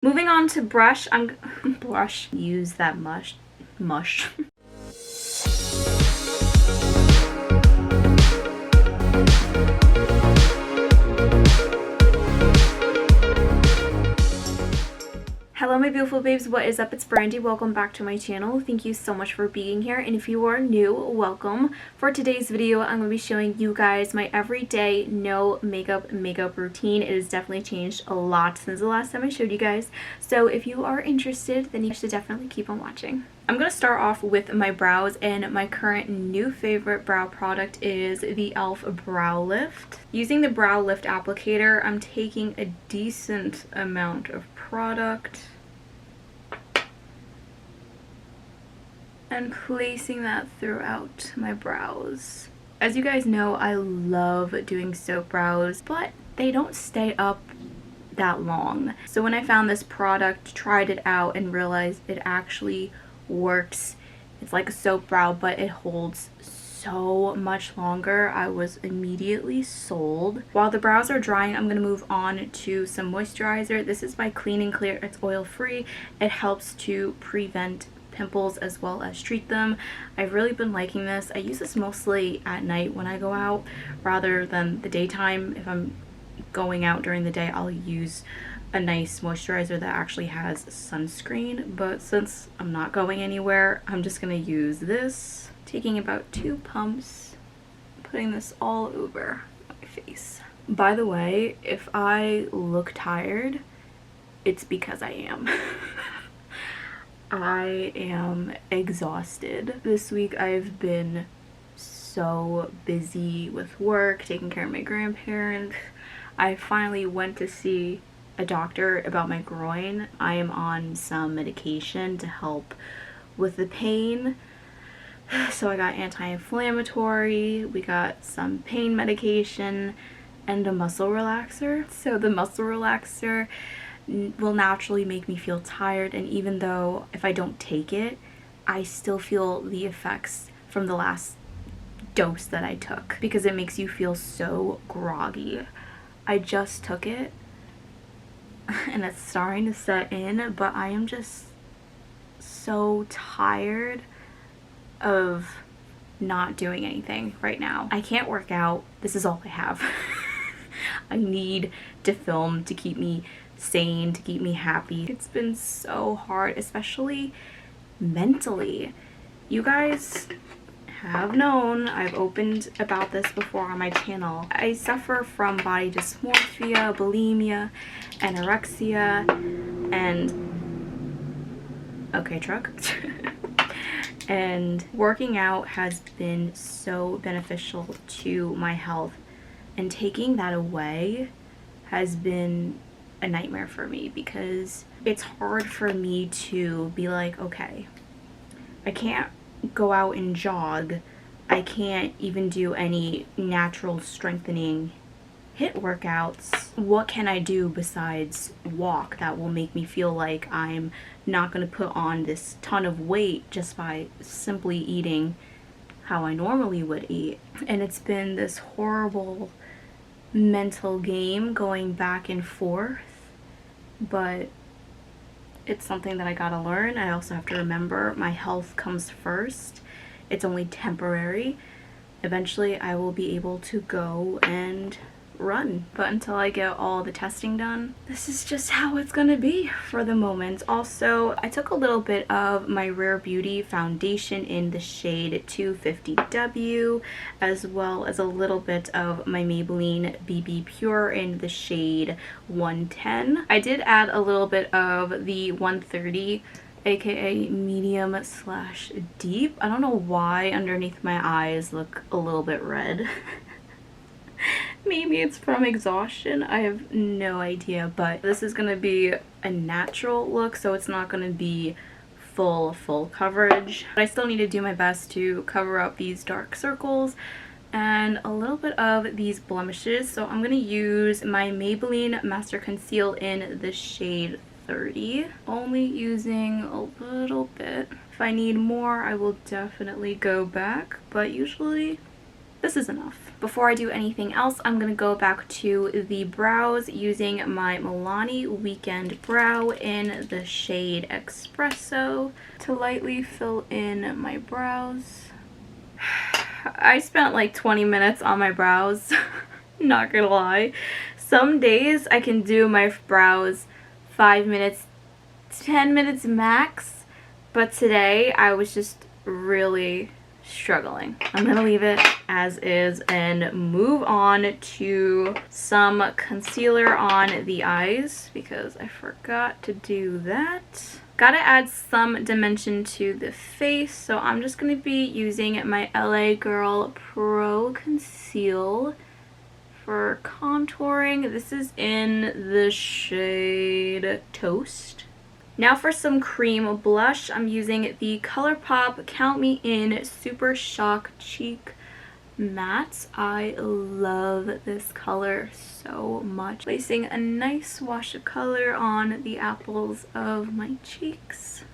Moving on to brush, I'm blush. Use that mush. Hello my beautiful babes, what is up? It's Brandi. Welcome back to my channel. Thank you so much for being here, and if you are new, welcome. For today's video, I'm going to be showing you guys my everyday no makeup routine. It has definitely changed a lot since the last time I showed you guys, so if you are interested, then you should definitely keep on watching. I'm going to start off with my brows, and my current new favorite brow product is the e.l.f. Brow Lift. Using the Brow Lift applicator, I'm taking a decent amount of product and placing that throughout my brows. As you guys know, I love doing soap brows, but they don't stay up that long. So when I found this product, tried it out, and realized it actually works. It's like a soap brow, but it holds so much longer. I was immediately sold. While the brows are drying, I'm going to move on to some moisturizer. This is my Clean and Clear. It's oil free. It helps to prevent pimples as well as treat them. I've really been liking this. I use this mostly at night when I go out rather than the daytime. If I'm going out during the day, I'll use a nice moisturizer that actually has sunscreen, but since I'm not going anywhere, I'm just gonna use this, taking about 2 pumps, putting this all over my face. By the way, if I look tired, it's because I am. I am exhausted. This week I've been so busy with work, taking care of my grandparents. I finally went to see a doctor about my groin. I am on some medication to help with the pain. So I got anti-inflammatory, we got some pain medication, and a muscle relaxer. So the muscle relaxer will naturally make me feel tired, and even though if I don't take it, I still feel the effects from the last dose that I took because it makes you feel so groggy. I just took it and it's starting to set in, but I am just so tired of not doing anything right now. I can't work out. This is all I have. I need to film to keep me sane, to keep me happy. It's been so hard, especially mentally. You guys have known, I've opened about this before on my channel. I suffer from body dysmorphia, bulimia, anorexia, and okay, truck. And working out has been so beneficial to my health, and taking that away has been a nightmare for me because it's hard for me to be like, okay, I can't go out and jog, I can't even do any natural strengthening HIIT workouts. What can I do besides walk that will make me feel like I'm not going to put on this ton of weight just by simply eating how I normally would eat? And it's been this horrible mental game going back and forth, but it's something that I gotta learn. I also have to remember my health comes first. It's only temporary. Eventually I will be able to go and run, but until I get all the testing done, this is just how it's gonna be for the moment. Also, I took a little bit of my Rare Beauty foundation in the shade 250W, as well as a little bit of my Maybelline BB Pure in the shade 110. I did add a little bit of the 130, aka medium slash deep. I don't know why underneath my eyes look a little bit red. Maybe it's from exhaustion, I have no idea, but this is gonna be a natural look, so it's not gonna be full coverage. But I still need to do my best to cover up these dark circles and a little bit of these blemishes. So I'm gonna use my Maybelline Master Conceal in the shade 30, only using a little bit. If I need more, I will definitely go back, but usually this is enough. Before I do anything else, I'm going to go back to the brows using my Milani Weekend Brow in the shade Espresso to lightly fill in my brows. I spent like 20 minutes on my brows, not gonna lie. Some days I can do my brows 5 minutes, 10 minutes max, but today I was just really struggling. I'm gonna leave it as is and move on to some concealer on the eyes because I forgot to do that. Gotta add some dimension to the face, so I'm just gonna be using my LA Girl Pro Conceal for contouring. This is in the shade Toast. Now for some cream blush, I'm using the ColourPop Count Me In Super Shock Cheek Matte. I love this color so much. Placing a nice wash of color on the apples of my cheeks.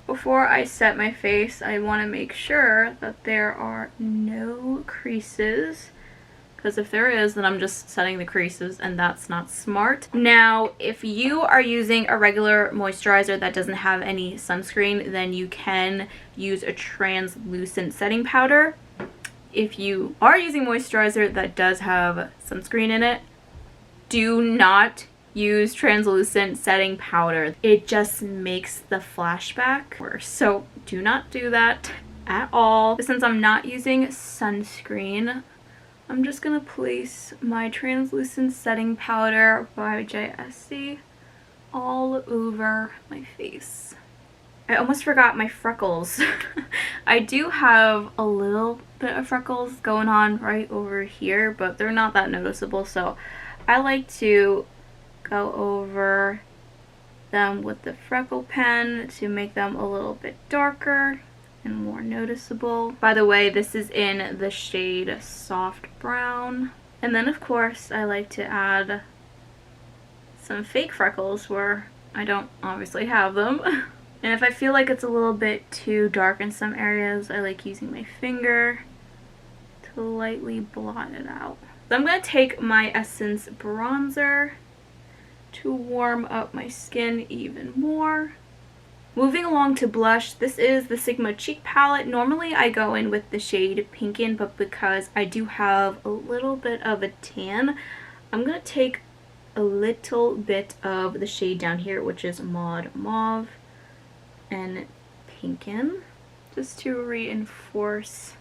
Before I set my face, I want to make sure that there are no creases, because if there is, then I'm just setting the creases and that's not smart. Now, if you are using a regular moisturizer that doesn't have any sunscreen, then you can use a translucent setting powder. If you are using moisturizer that does have sunscreen in it, do not use translucent setting powder. It just makes the flashback worse. So do not do that at all. Since I'm not using sunscreen, I'm just gonna place my translucent setting powder by JSC all over my face. I almost forgot my freckles. I do have a little bit of freckles going on right over here, but they're not that noticeable, so I like to go over them with the freckle pen to make them a little bit darker and more noticeable. By the way, this is in the shade Soft Brown. And then of course I like to add some fake freckles where I don't obviously have them. And if I feel like it's a little bit too dark in some areas, I like using my finger to lightly blot it out. So I'm going to take my Essence bronzer to warm up my skin even more. Moving along to blush, this is the Sigma Cheek Palette. Normally I go in with the shade Pinkin, but because I do have a little bit of a tan, I'm going to take a little bit of the shade down here, which is Maud Mauve, and Pinkin, just to reinforce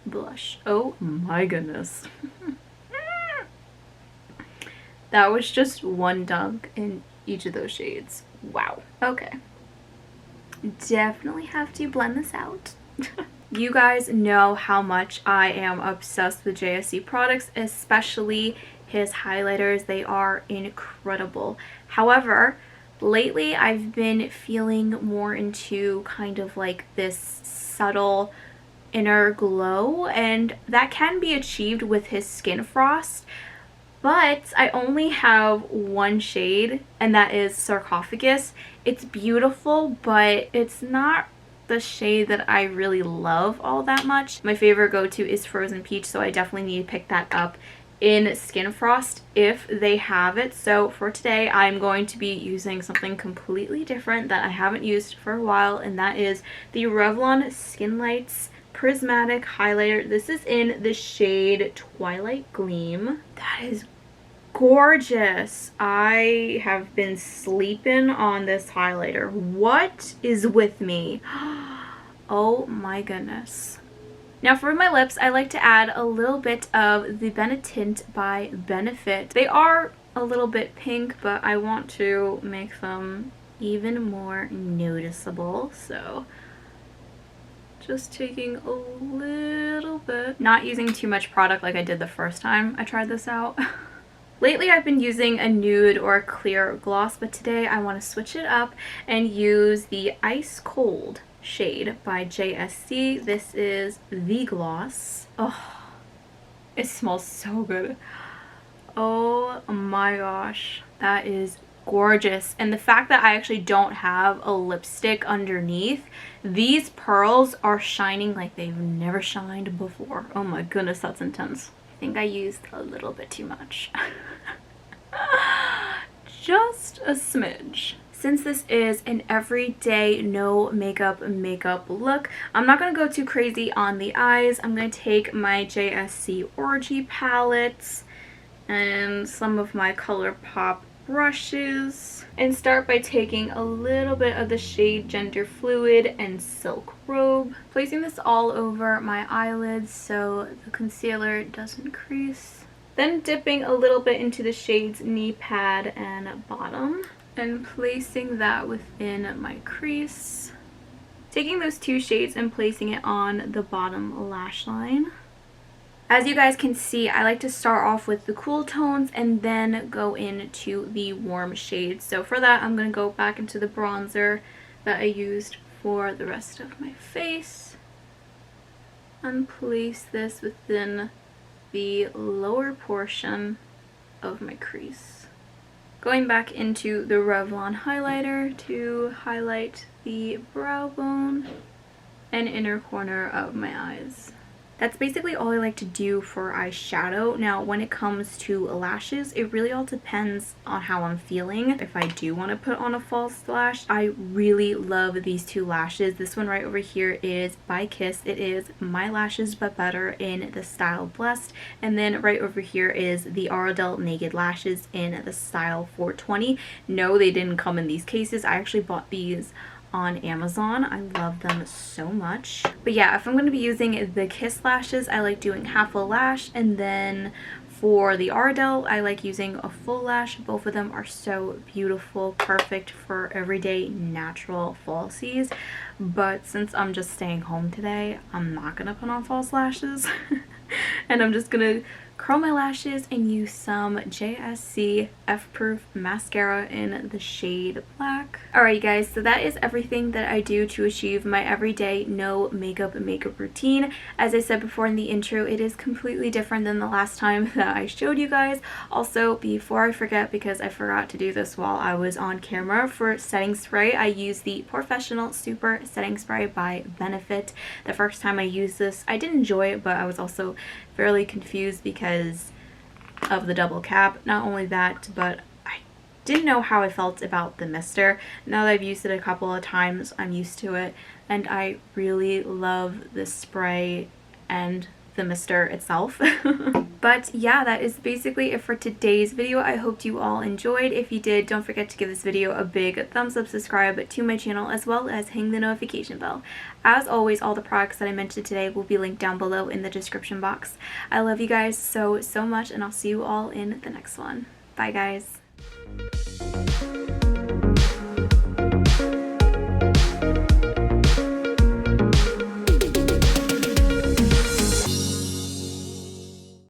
blush. Oh my goodness. That was just one dunk in each of those shades. Wow. Okay. Definitely have to blend this out. You guys know how much I am obsessed with JSC products, especially his highlighters. They are incredible. However, lately I've been feeling more into kind of like this subtle inner glow, and that can be achieved with his Skin Frost. But I only have one shade, and that is Sarcophagus. It's beautiful, but it's not the shade that I really love all that much. My favorite go-to is Frozen Peach, so I definitely need to pick that up in Skin Frost if they have it. So for today, I'm going to be using something completely different that I haven't used for a while, and that is the Revlon Skin Lights Prismatic Highlighter. This is in the shade Twilight Gleam. That is gorgeous. I have been sleeping on this highlighter. What is with me? Oh my goodness. Now for my lips, I like to add a little bit of the Benetint by Benefit. They are a little bit pink, but I want to make them even more noticeable, so just taking a little bit. Not using too much product like I did the first time I tried this out. Lately I've been using a nude or a clear gloss, but today I want to switch it up and use the Ice Cold shade by JSC. This is the gloss. Oh, it smells so good. Oh my gosh, that is gorgeous. And the fact that I actually don't have a lipstick underneath, these pearls are shining like they've never shined before. Oh my goodness, that's intense. think I used a little bit too much. Just a smidge. Since this is an everyday no makeup look, I'm not going to go too crazy on the eyes. I'm going to take my JSC Orgy palettes and some of my ColourPop brushes and start by taking a little bit of the shade Gender Fluid and Silk Robe, placing this all over my eyelids so the concealer doesn't crease. Then dipping a little bit into the shades Knee Pad and Bottom and placing that within my crease. Taking those two shades and placing it on the bottom lash line. As you guys can see, I like to start off with the cool tones and then go into the warm shades. So for that, I'm going to go back into the bronzer that I used for the rest of my face and place this within the lower portion of my crease. Going back into the Revlon highlighter to highlight the brow bone and inner corner of my eyes. That's basically all I like to do for eyeshadow. Now, when it comes to lashes, it really all depends on how I'm feeling. If I do want to put on a false lash, I really love these two lashes. This one right over here is by Kiss. It is My Lashes But Better in the style Blessed. And then right over here is the Ardell Naked Lashes in the style 420. No, they didn't come in these cases. I actually bought these on Amazon. I love them so much. But yeah, if I'm going to be using the Kiss lashes, I like doing half a lash, and then for the Ardell, I like using a full lash. Both of them are so beautiful, perfect for everyday natural falsies. But since I'm just staying home today, I'm not going to put on false lashes. And I'm just going to curl my lashes and use some JSC F-Proof mascara in the shade Black. Alright guys, so that is everything that I do to achieve my everyday no makeup routine. As I said before in the intro, it is completely different than the last time that I showed you guys. Also, before I forget, because I forgot to do this while I was on camera, for setting spray, I use the Professional Super Setting Spray by Benefit. The first time I used this, I did enjoy it, but I was also fairly confused because of the double cap. Not only that, but I didn't know how I felt about the mister. Now that I've used it a couple of times, I'm used to it, and I really love this spray and the mister itself. But yeah, that is basically it for today's video. I hope you all enjoyed. If you did, don't forget to give this video a big thumbs up, subscribe to my channel, as well as hang the notification bell. As always, all the products that I mentioned today will be linked down below in the description box. I love you guys so much, and I'll see you all in the next one. Bye guys.